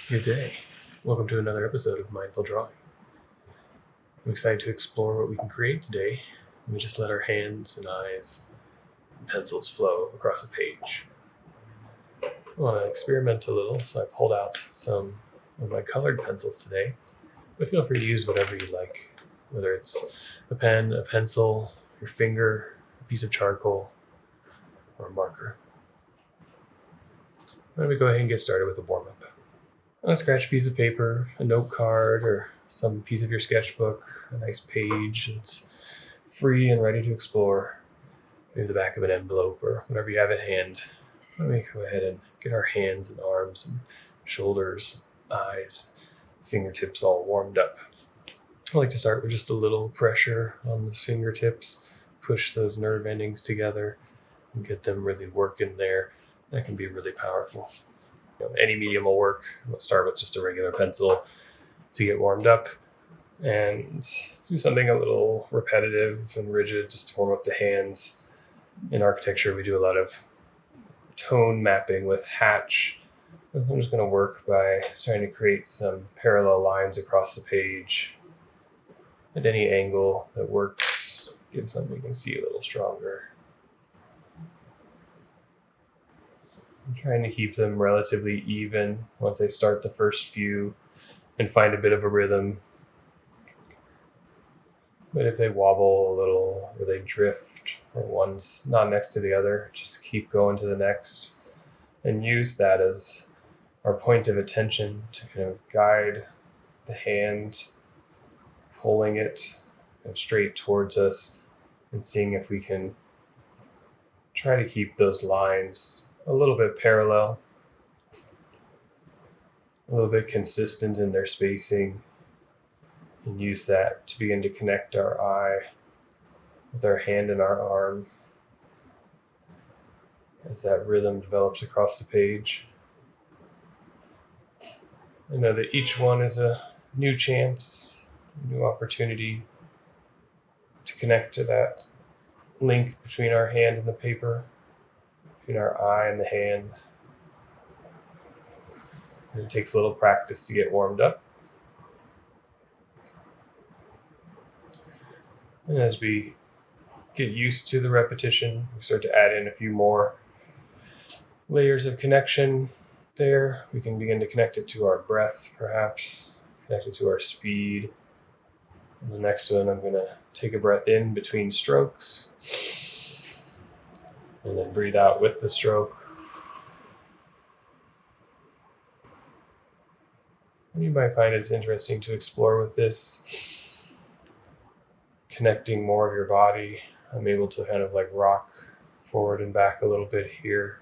Good day. Welcome to another episode of Mindful Drawing. I'm excited to explore what we can create today. We just let our hands and eyes and pencils flow across a page. I want to experiment a little, so I pulled out some of my colored pencils today. But feel free to use whatever you like, whether it's a pen, a pencil, your finger, a piece of charcoal, or a marker. Let me go ahead and get started with the warm-up. On a scratch piece of paper, a note card, or some piece of your sketchbook, a nice page that's free and ready to explore, maybe the back of an envelope or whatever you have at hand. Let me go ahead and get our hands and arms and shoulders, eyes, fingertips all warmed up. I like to start with just a little pressure on the fingertips, push those nerve endings together and get them really working there. That can be really powerful. Any medium will work. We'll start with just a regular pencil to get warmed up and do something a little repetitive and rigid just to warm up the hands. In architecture, we do a lot of tone mapping with hatch. I'm just going to work by trying to create some parallel lines across the page at any angle that works. Give something you can see a little stronger. I'm trying to keep them relatively even once I start the first few and find a bit of a rhythm. But if they wobble a little or they drift or one's not next to the other, just keep going to the next and use that as our point of attention to kind of guide the hand, pulling it straight towards us and seeing if we can try to keep those lines a little bit parallel, a little bit consistent in their spacing, and use that to begin to connect our eye with our hand and our arm as that rhythm develops across the page. I know that each one is a new chance, a new opportunity to connect to that link between our hand and the paper, between our eye and the hand. And it takes a little practice to get warmed up. And as we get used to the repetition, we start to add in a few more layers of connection there. We can begin to connect it to our breath, perhaps, connect it to our speed. And the next one, I'm going to take a breath in between strokes and then breathe out with the stroke. You might find it's interesting to explore with this, connecting more of your body. I'm able to kind of like rock forward and back a little bit here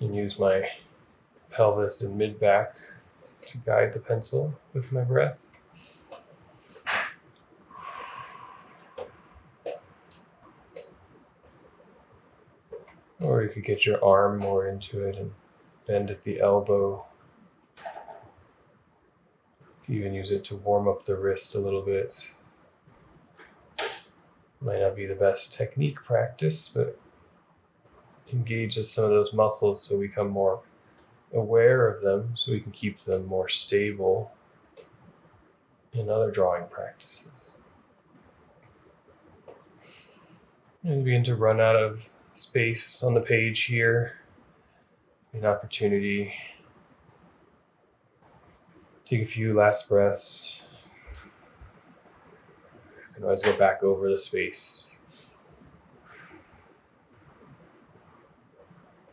and use my pelvis and mid-back to guide the pencil with my breath. Or you could get your arm more into it and bend at the elbow. You can even use it to warm up the wrist a little bit. Might not be the best technique practice, but engages some of those muscles so we become more aware of them, so we can keep them more stable in other drawing practices. And begin to run out of space on the page here. An opportunity. Take a few last breaths. You can always go back over the space.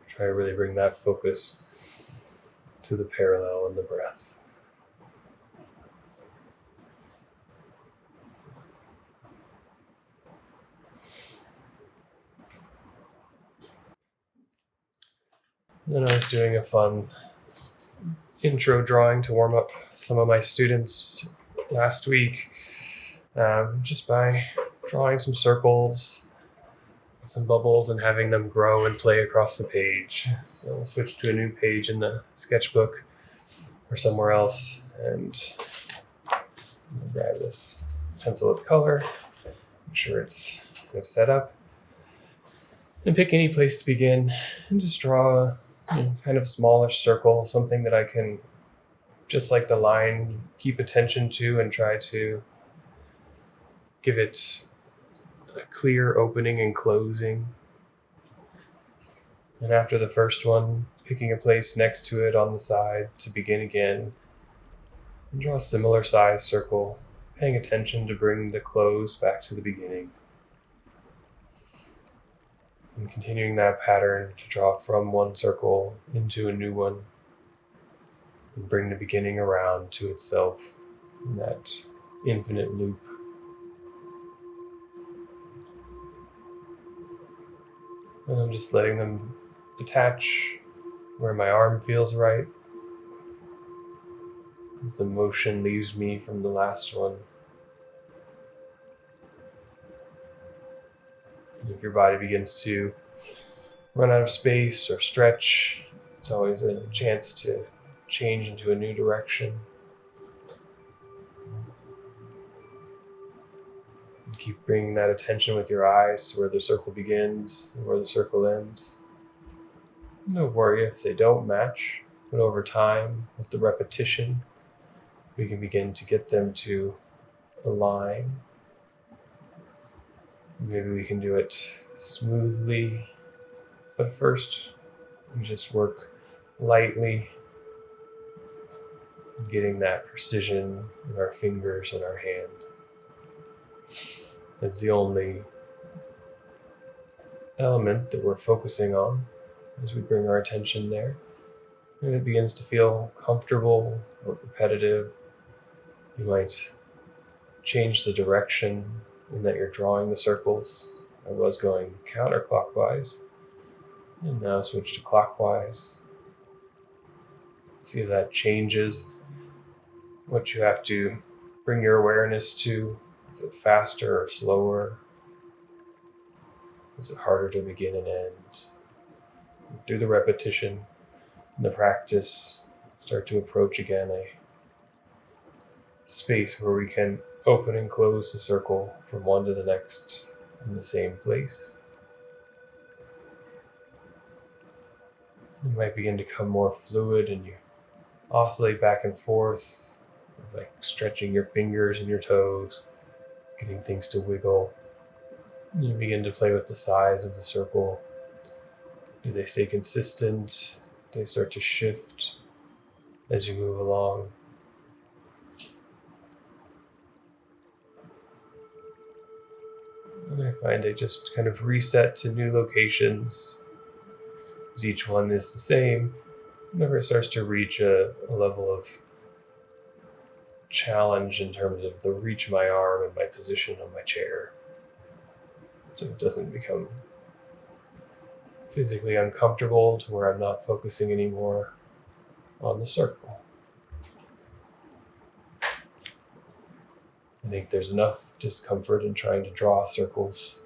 Try to really bring that focus to the parallel in the breath. Then I was doing a fun intro drawing to warm up some of my students last week, just by drawing some circles, some bubbles, and having them grow and play across the page. So I'll switch to a new page in the sketchbook or somewhere else, and grab this pencil with color, make sure it's kind of set up, and pick any place to begin and just draw kind of smallish circle, something that I can, just like the line, keep attention to and try to give it a clear opening and closing. And after the first one, picking a place next to it on the side to begin again. And draw a similar size circle, paying attention to bring the close back to the beginning. And continuing that pattern to draw from one circle into a new one. And bring the beginning around to itself in that infinite loop. And I'm just letting them attach where my arm feels right. The motion leaves me from the last one. And if your body begins to run out of space or stretch, it's always a chance to change into a new direction. And keep bringing that attention with your eyes to where the circle begins and where the circle ends. No worry if they don't match, but over time, with the repetition, we can begin to get them to align. Maybe we can do it smoothly, but first we just work lightly, getting that precision in our fingers and our hand. It's the only element that we're focusing on as we bring our attention there. And it begins to feel comfortable or repetitive. You might change the direction in that you're drawing the circles. I was going counterclockwise, and now switch to clockwise. See if that changes what you have to bring your awareness to. Is it faster or slower? Is it harder to begin and end? Through the repetition and the practice, start to approach again a space where we can open and close the circle from one to the next in the same place. You might begin to become more fluid and you oscillate back and forth, like stretching your fingers and your toes, getting things to wiggle. You begin to play with the size of the circle. Do they stay consistent? Do they start to shift as you move along? And I find I just kind of reset to new locations, as each one is the same. Whenever it starts to reach a level of challenge in terms of the reach of my arm and my position on my chair, so it doesn't become physically uncomfortable to where I'm not focusing anymore on the circle. I think there's enough discomfort in trying to draw circles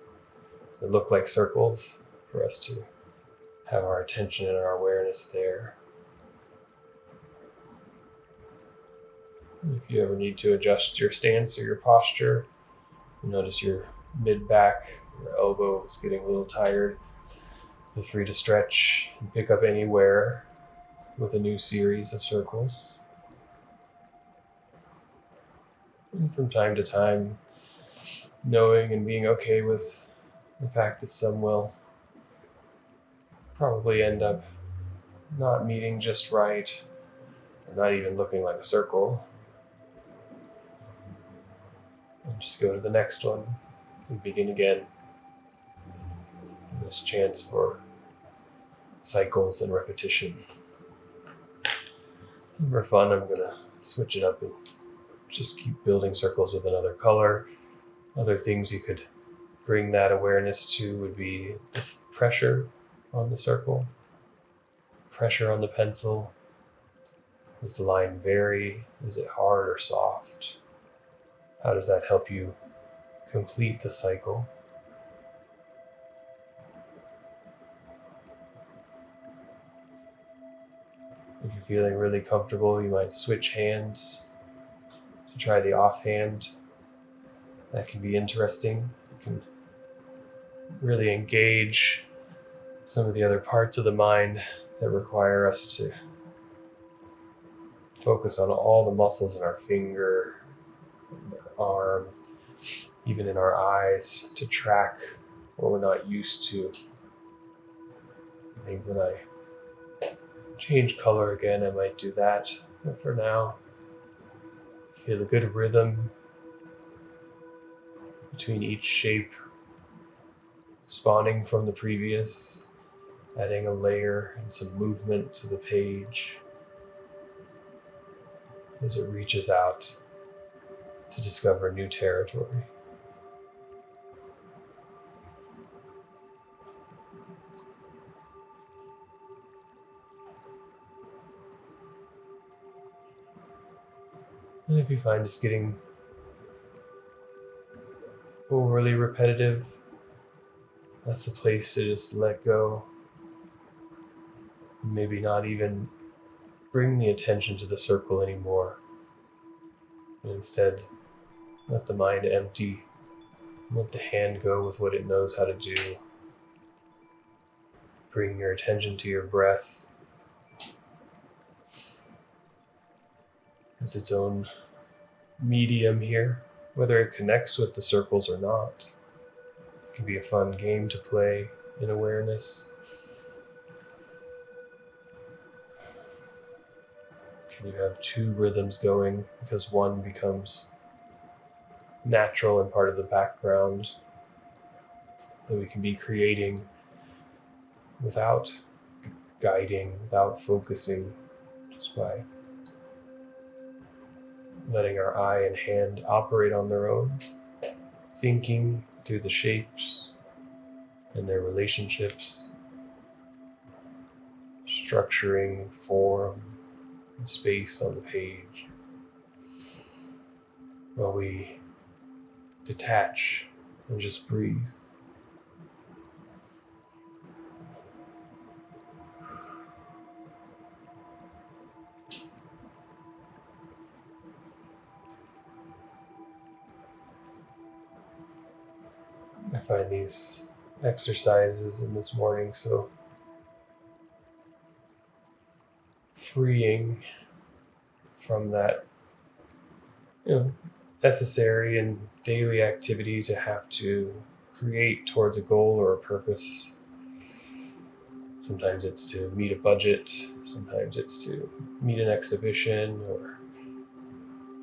that look like circles for us to have our attention and our awareness there. If you ever need to adjust your stance or your posture, you notice your mid-back, your elbow is getting a little tired, feel free to stretch and pick up anywhere with a new series of circles. And from time to time, knowing and being okay with the fact that some will probably end up not meeting just right, or not even looking like a circle. And just go to the next one and begin again. This chance for cycles and repetition. And for fun, I'm going to switch it up and just keep building circles with another color. Other things you could bring that awareness to would be the pressure on the circle, pressure on the pencil. Does the line vary? Is it hard or soft? How does that help you complete the cycle? If you're feeling really comfortable, you might switch hands to try the offhand. That can be interesting. You can really engage some of the other parts of the mind that require us to focus on all the muscles in our finger, in our arm, even in our eyes, to track what we're not used to. I think when I change color again, I might do that. But for now, feel a good rhythm between each shape, spawning from the previous, adding a layer and some movement to the page as it reaches out to discover new territory. And if you find it's getting overly repetitive, that's a place to just let go. Maybe not even bring the attention to the circle anymore. And instead, let the mind empty. Let the hand go with what it knows how to do. Bring your attention to your breath as its own medium here, whether it connects with the circles or not. It can be a fun game to play in awareness. Can you have two rhythms going because one becomes natural and part of the background that we can be creating without guiding, without focusing, just by letting our eye and hand operate on their own, thinking through the shapes and their relationships, structuring form and space on the page, while we detach and just breathe. I find these exercises in this morning so freeing from that, necessary and daily activity to have to create towards a goal or a purpose. Sometimes it's to meet a budget, sometimes it's to meet an exhibition or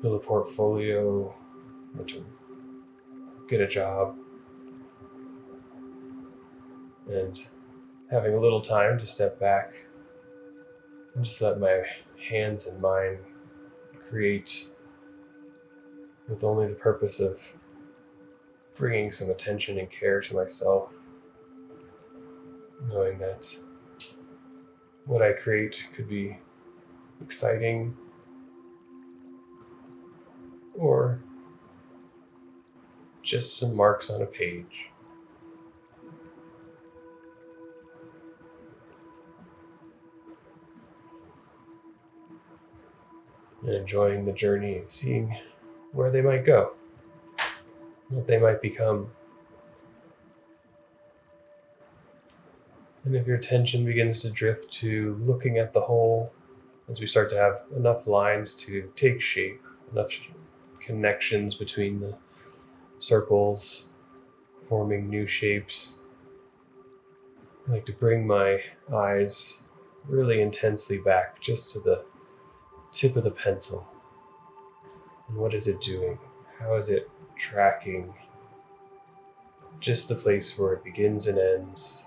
build a portfolio or to get a job. And having a little time to step back and just let my hands and mind create with only the purpose of bringing some attention and care to myself, knowing that what I create could be exciting or just some marks on a page. And enjoying the journey and seeing where they might go, what they might become. And if your attention begins to drift to looking at the whole, as we start to have enough lines to take shape, enough connections between the circles, forming new shapes, I like to bring my eyes really intensely back just to the tip of the pencil. And what is it doing? How is it tracking just the place where it begins and ends?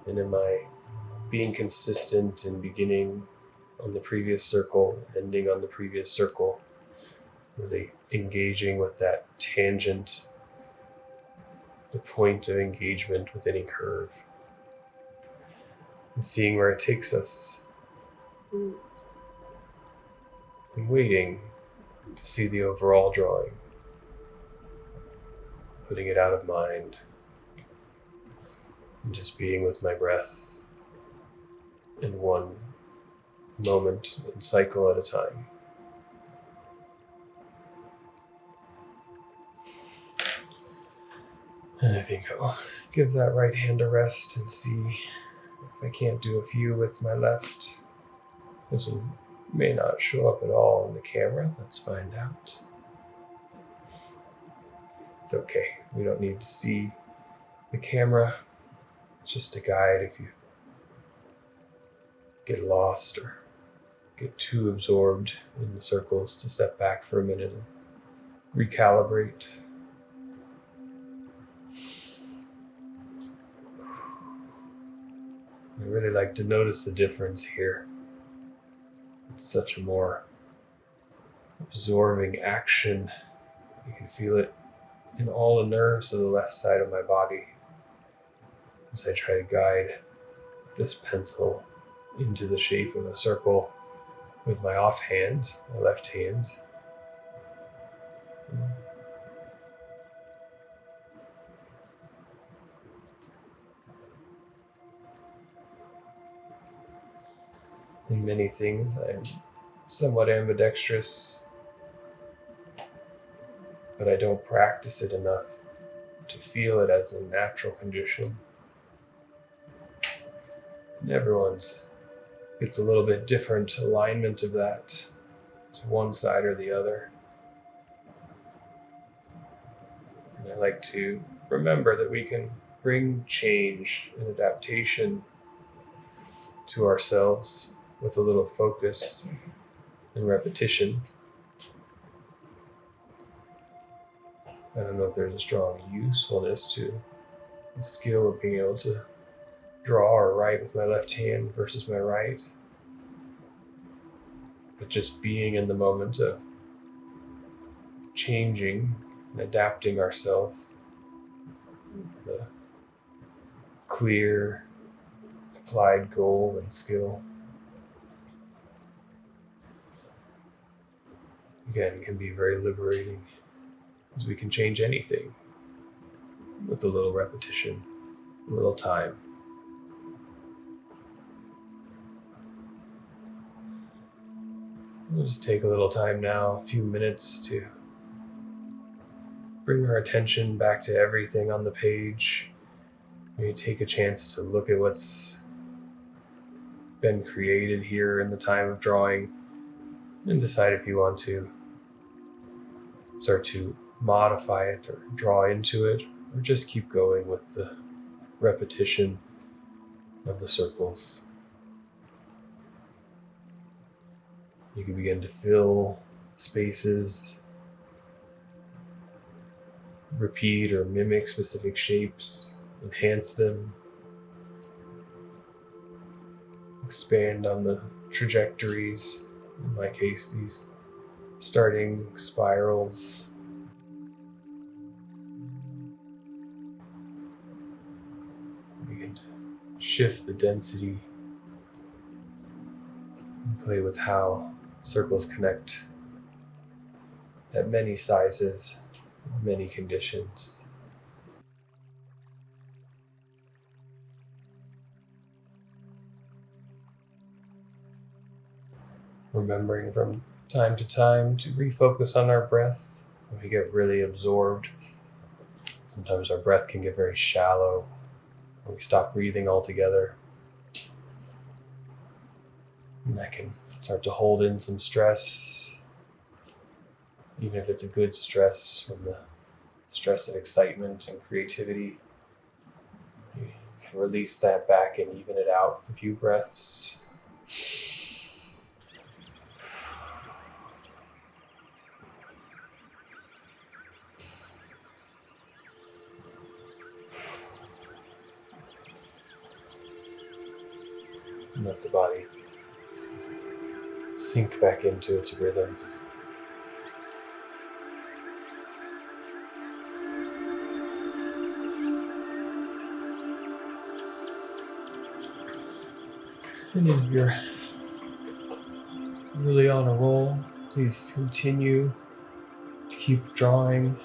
And am I being consistent in beginning on the previous circle, ending on the previous circle? Really engaging with that tangent, the point of engagement with any curve, and seeing where it takes us. And waiting to see the overall drawing, putting it out of mind, and just being with my breath in one moment and cycle at a time. And I think I'll give that right hand a rest and see if If I can't do a few with my left, this one may not show up at all on the camera. Let's find out. It's okay. We don't need to see the camera. It's just a guide if you get lost or get too absorbed in the circles to step back for a minute and recalibrate. I really like to notice the difference here. It's such a more absorbing action. You can feel it in all the nerves of the left side of my body as I try to guide this pencil into the shape of a circle with my offhand, my left hand. In many things, I'm somewhat ambidextrous, but I don't practice it enough to feel it as a natural condition. And everyone's gets a little bit different alignment of that to one side or the other. And I like to remember that we can bring change and adaptation to ourselves with a little focus and repetition. I don't know if there's a strong usefulness to the skill of being able to draw or write with my left hand versus my right, but just being in the moment of changing and adapting ourselves with a clear applied goal and skill. Again, can be very liberating, as we can change anything with a little repetition, a little time. We'll just take a little time now, a few minutes, to bring our attention back to everything on the page. Maybe take a chance to look at what's been created here in the time of drawing and decide if you want to start to modify it or draw into it, or just keep going with the repetition of the circles. You can begin to fill spaces, repeat or mimic specific shapes, enhance them, expand on the trajectories. In my case, these starting spirals. Begin to shift the density and play with how circles connect at many sizes, many conditions. Remembering from time to time to refocus on our breath when we get really absorbed. Sometimes our breath can get very shallow when we stop breathing altogether. And that can start to hold in some stress, even if it's a good stress from the stress of excitement and creativity. You can release that back and even it out with a few breaths. And let the body sink back into its rhythm. And if you're really on a roll, please continue to keep drawing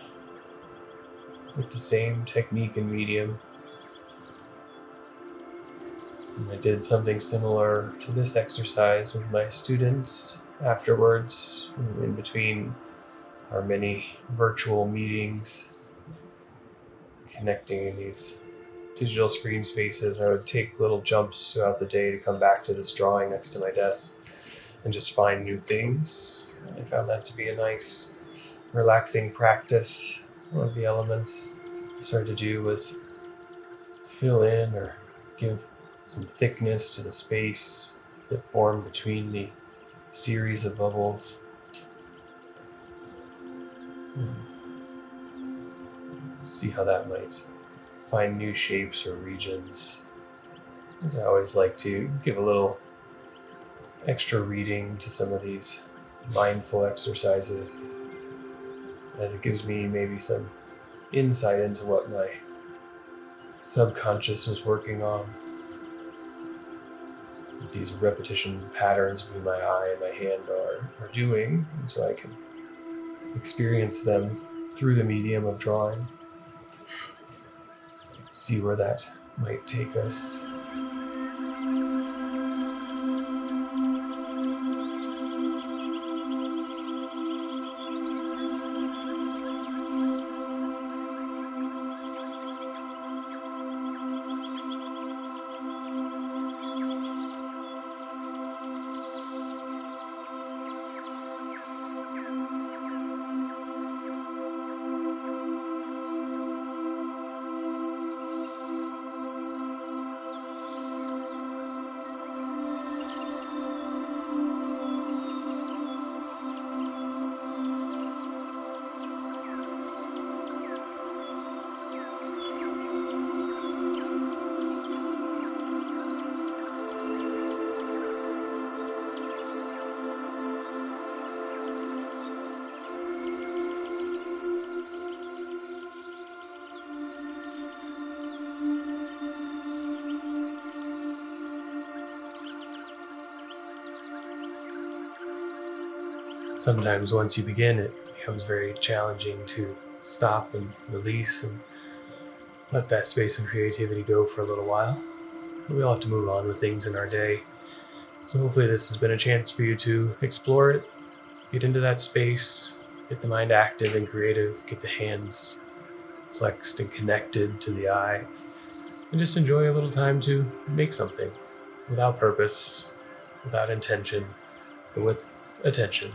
with the same technique and medium. And I did something similar to this exercise with my students afterwards, in between our many virtual meetings, connecting in these digital screen spaces. I would take little jumps throughout the day to come back to this drawing next to my desk and just find new things. I found that to be a nice, relaxing practice. One of the elements I started to do was fill in or give some thickness to the space that formed between the series of bubbles. See how that might find new shapes or regions. As I always like to give a little extra reading to some of these mindful exercises, as it gives me maybe some insight into what my subconscious was working on. What these repetition patterns between my eye and my hand are doing, and so I can experience them through the medium of drawing. See where that might take us. Sometimes once you begin, it becomes very challenging to stop and release and let that space of creativity go for a little while. We all have to move on with things in our day. So hopefully this has been a chance for you to explore it, get into that space, get the mind active and creative, get the hands flexed and connected to the eye, and just enjoy a little time to make something without purpose, without intention, but with attention.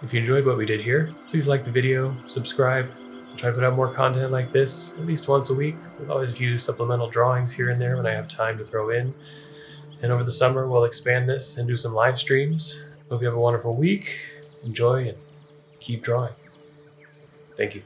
If you enjoyed what we did here, please like the video, subscribe. I'll try to put out more content like this at least once a week, with always a few supplemental drawings here and there when I have time to throw in. And over the summer, we'll expand this and do some live streams. Hope you have a wonderful week. Enjoy and keep drawing. Thank you.